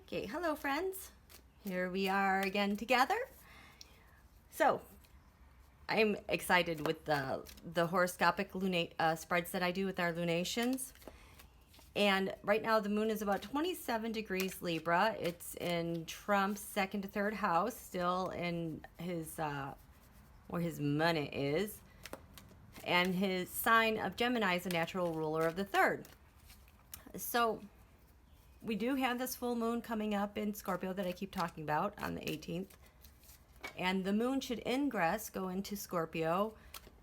Okay, hello friends. Here we are again together. So, I'm excited with the horoscopic spreads that I do with our lunations. And right now the moon is about 27 degrees Libra. It's in Trump's second to third house, still in his where his money is. And his sign of Gemini is a natural ruler of the third. So, we do have this full moon coming up in Scorpio that I keep talking about on the 18th. And the moon should ingress, go into Scorpio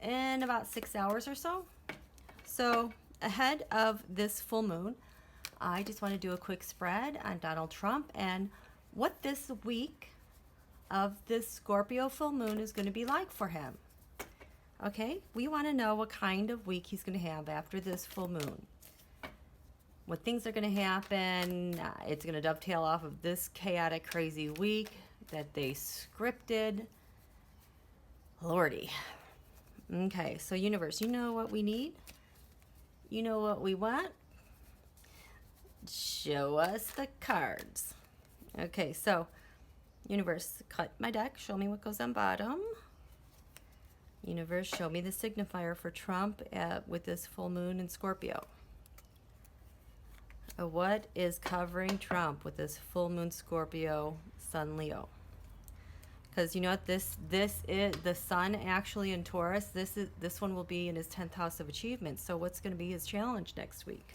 in about 6 hours or so. So ahead of this full moon, I just want to do a quick spread on Donald Trump and what this week of this Scorpio full moon is going to be like for him. Okay, we want to know what kind of week he's going to have after this full moon. What things are going to happen. It's going to dovetail off of this chaotic, crazy week that they scripted. Lordy. Okay, so universe, you know what we need? You know what we want? Show us the cards. Okay, so universe, cut my deck. Show me what goes on bottom. Universe, show me the signifier for Trump with this full moon in Scorpio. What is covering Trump with this full moon Scorpio Sun Leo? Because you know what, this is the Sun actually in Taurus. This one will be in his 10th house of achievement. So what's going to be his challenge next week?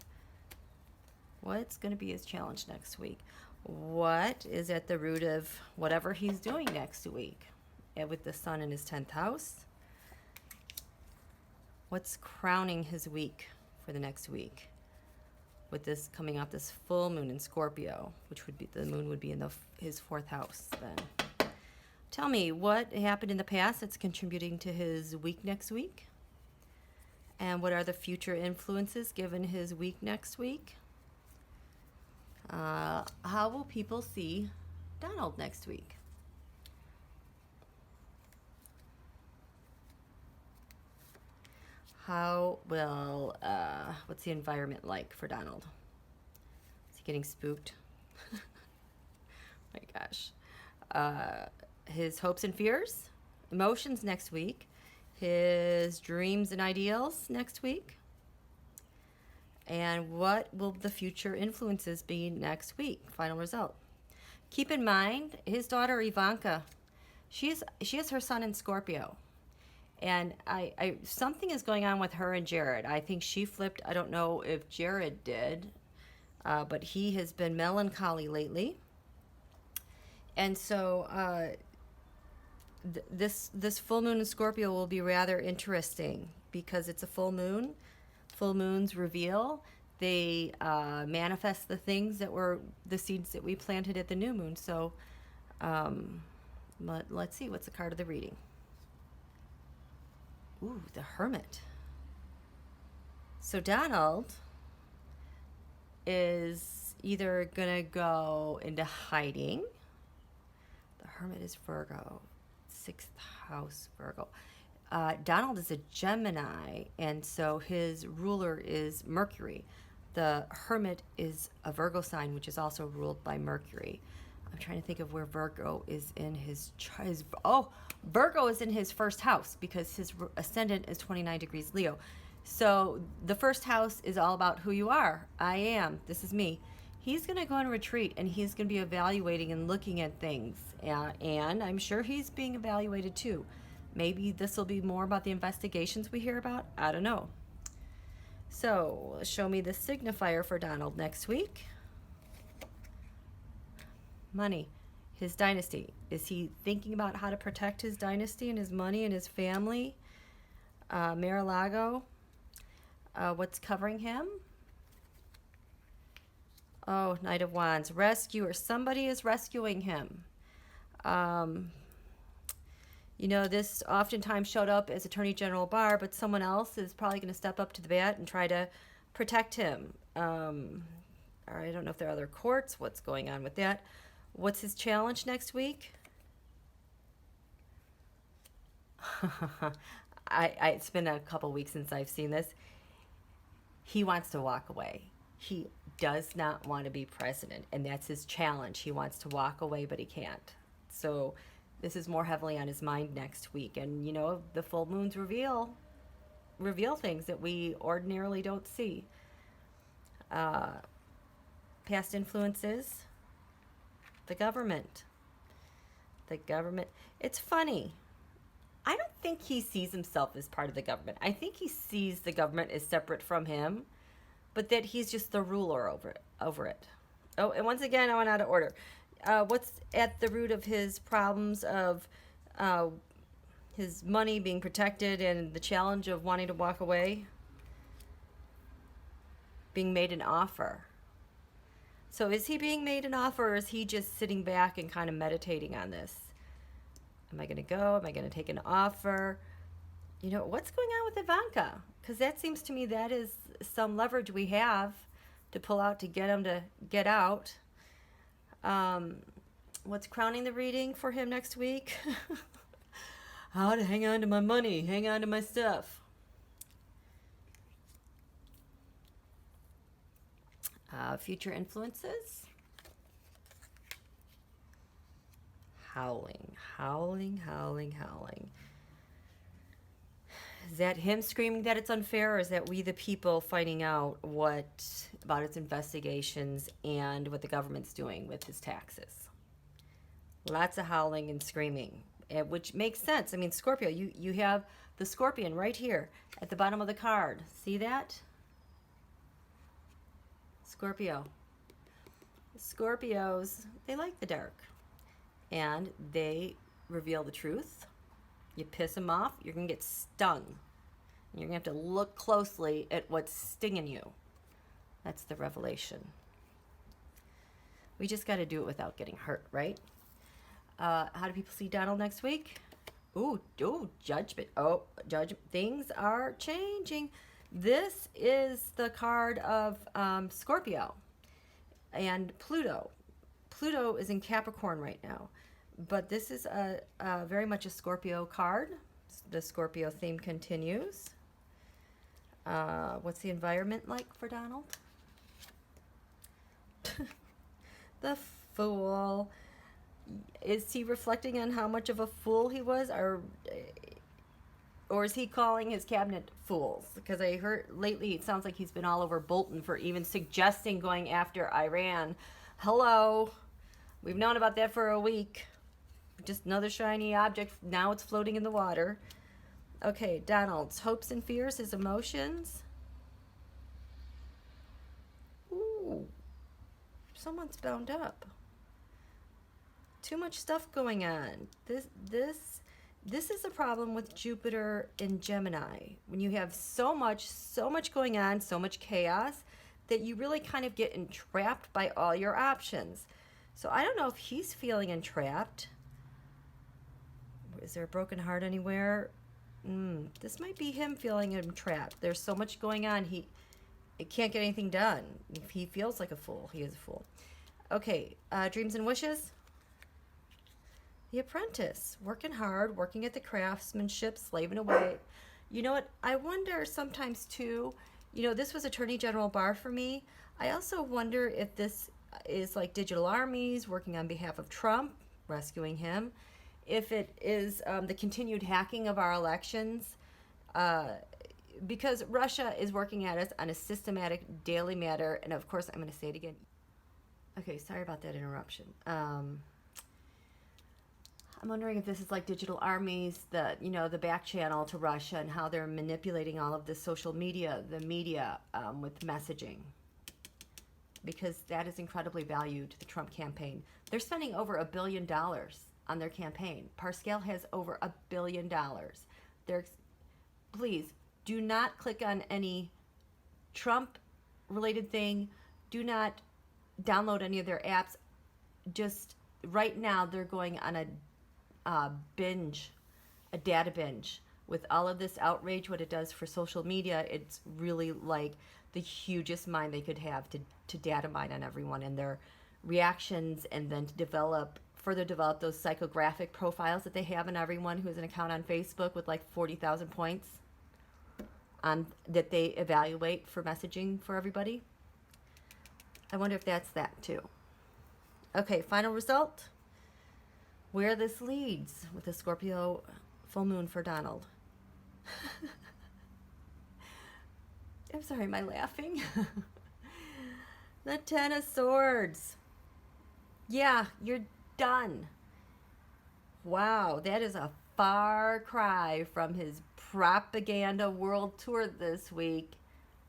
What's going to be his challenge next week? What is at the root of whatever he's doing next week? And with the Sun in his 10th house, what's crowning his week for the next week? With this coming off this full moon in Scorpio, which would be the moon would be in his 4th house then. Tell me what happened in the past that's contributing to his week next week, and what are the future influences given his week next week? How will people see Donald next week? How will, what's the environment like for Donald? Is he getting spooked? My gosh. His hopes and fears, emotions next week, his dreams and ideals next week, and what will the future influences be next week? Final result. Keep in mind, his daughter Ivanka, she has her sun in Scorpio. And I something is going on with her and Jared. I think she flipped. I don't know if Jared did, but he has been melancholy lately. And so this full moon in Scorpio will be rather interesting because it's a full moon. Full moons reveal. They manifest the things that were the seeds that we planted at the new moon. So let's see. What's the card of the reading? Ooh, the Hermit. So Donald is either going to go into hiding. The Hermit is Virgo, 6th house Virgo. Donald is a Gemini, and so his ruler is Mercury. The Hermit is a Virgo sign, which is also ruled by Mercury. I'm trying to think of where Virgo is in his Virgo is in his 1st house because his ascendant is 29 degrees Leo. So the 1st house is all about who you are. I am. This is me. He's going to go on retreat, and he's going to be evaluating and looking at things. And I'm sure he's being evaluated too. Maybe this will be more about the investigations we hear about. I don't know. So show me the signifier for Donald next week. Money, his dynasty. Is he thinking about how to protect his dynasty and his money and his family? Mar-a-Lago, what's covering him? Oh, Knight of Wands, rescuer. Somebody is rescuing him. This oftentimes showed up as Attorney General Barr, but someone else is probably going to step up to the bat and try to protect him. Or I don't know if there are other courts. What's going on with that? What's his challenge next week? It's been a couple weeks since I've seen this. He wants to walk away. He does not want to be president, and that's his challenge. He wants to walk away, but he can't. So this is more heavily on his mind next week. And you know, the full moons reveal things that we ordinarily don't see. Past influences, the government. It's funny. I don't think he sees himself as part of the government. I think he sees the government as separate from him, but that he's just the ruler over it. Oh, and once again, I went out of order. What's at the root of his problems of his money being protected and the challenge of wanting to walk away? Being made an offer. So is he being made an offer, or is he just sitting back and kind of meditating on this? Am I going to go? Am I going to take an offer? You know, what's going on with Ivanka? Because that seems to me that is some leverage we have to pull out to get him to get out. What's crowning the reading for him next week? How to hang on to my money, hang on to my stuff. Future influences. Howling. Is that him screaming that it's unfair, or is that we the people finding out about its investigations and what the government's doing with his taxes? Lots of howling and screaming, which makes sense. I mean, Scorpio, you have the scorpion right here at the bottom of the card. See that? Scorpio. Scorpios, they like the dark. And they reveal the truth. You piss them off, you're going to get stung. You're going to have to look closely at what's stinging you. That's the revelation. We just got to do it without getting hurt, right? How do people see Donald next week? Ooh, judgment. Oh, judgment. Things are changing. This is the card of Scorpio and Pluto. Pluto is in Capricorn right now, but this is a very much a Scorpio card. The Scorpio theme continues. What's the environment like for Donald? The Fool. Is he reflecting on how much of a fool he was, or is he calling his cabinet fools? Because I heard lately it sounds like he's been all over Bolton for even suggesting going after Iran. Hello. We've known about that for a week. Just another shiny object. Now it's floating in the water. Okay, Donald's hopes and fears, his emotions. Ooh. Someone's bound up. Too much stuff going on. This is a problem with Jupiter in Gemini. When you have so much going on, so much chaos, that you really kind of get entrapped by all your options. So I don't know if he's feeling entrapped. Is there a broken heart anywhere? This might be him feeling entrapped. There's so much going on. He can't get anything done. If he feels like a fool, he is a fool. Okay, dreams and wishes. The Apprentice, working hard, working at the craftsmanship, slaving away. You know what? I wonder sometimes too, this was Attorney General Barr for me. I also wonder if this is like digital armies working on behalf of Trump, rescuing him. If it is the continued hacking of our elections, because Russia is working at us on a systematic daily matter. And of course, I'm going to say it again. Okay, sorry about that interruption. I'm wondering if this is like digital armies, the back channel to Russia, and how they're manipulating all of this social media, the media, with messaging. Because that is incredibly valued to the Trump campaign. They're spending over $1 billion on their campaign. Parscale has over $1 billion. Please do not click on any Trump-related thing. Do not download any of their apps. Just right now, they're going on a data binge with all of this outrage. What it does for social media, it's really like the hugest mine they could have to data mine on everyone and their reactions, and then to further develop those psychographic profiles that they have on everyone who has an account on Facebook with like 40,000 points that they evaluate for messaging for everybody. I wonder if that's that too. Okay, final result. Where this leads with the Scorpio full moon for Donald. I'm sorry, am I laughing? The Ten of Swords. Yeah, you're done. Wow, that is a far cry from his propaganda world tour this week.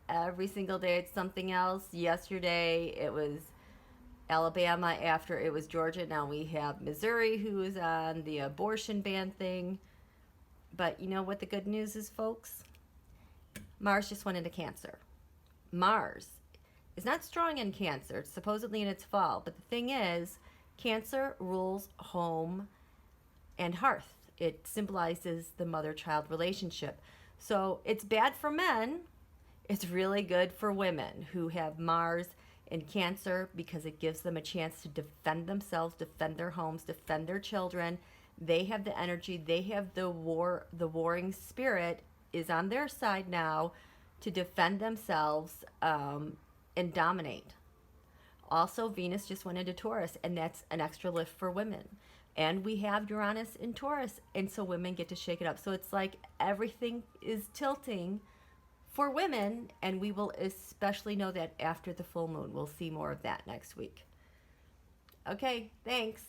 Every single day it's something else. Yesterday it was Alabama, after it was Georgia. Now we have Missouri, who is on the abortion ban thing. But you know what the good news is, folks? Mars just went into Cancer. Mars is not strong in Cancer. It's supposedly in its fall. But the thing is, Cancer rules home and hearth. It symbolizes the mother-child relationship. So it's bad for men. It's really good for women who have Mars in Cancer, because it gives them a chance to defend themselves, defend their homes, defend their children. They have the energy. They have the warring spirit is on their side now to defend themselves and dominate. Also, Venus just went into Taurus, and that's an extra lift for women. And we have Uranus in Taurus, and so women get to shake it up. So it's like everything is tilting for women, and we will especially know that after the full moon. We'll see more of that next week. Okay, thanks.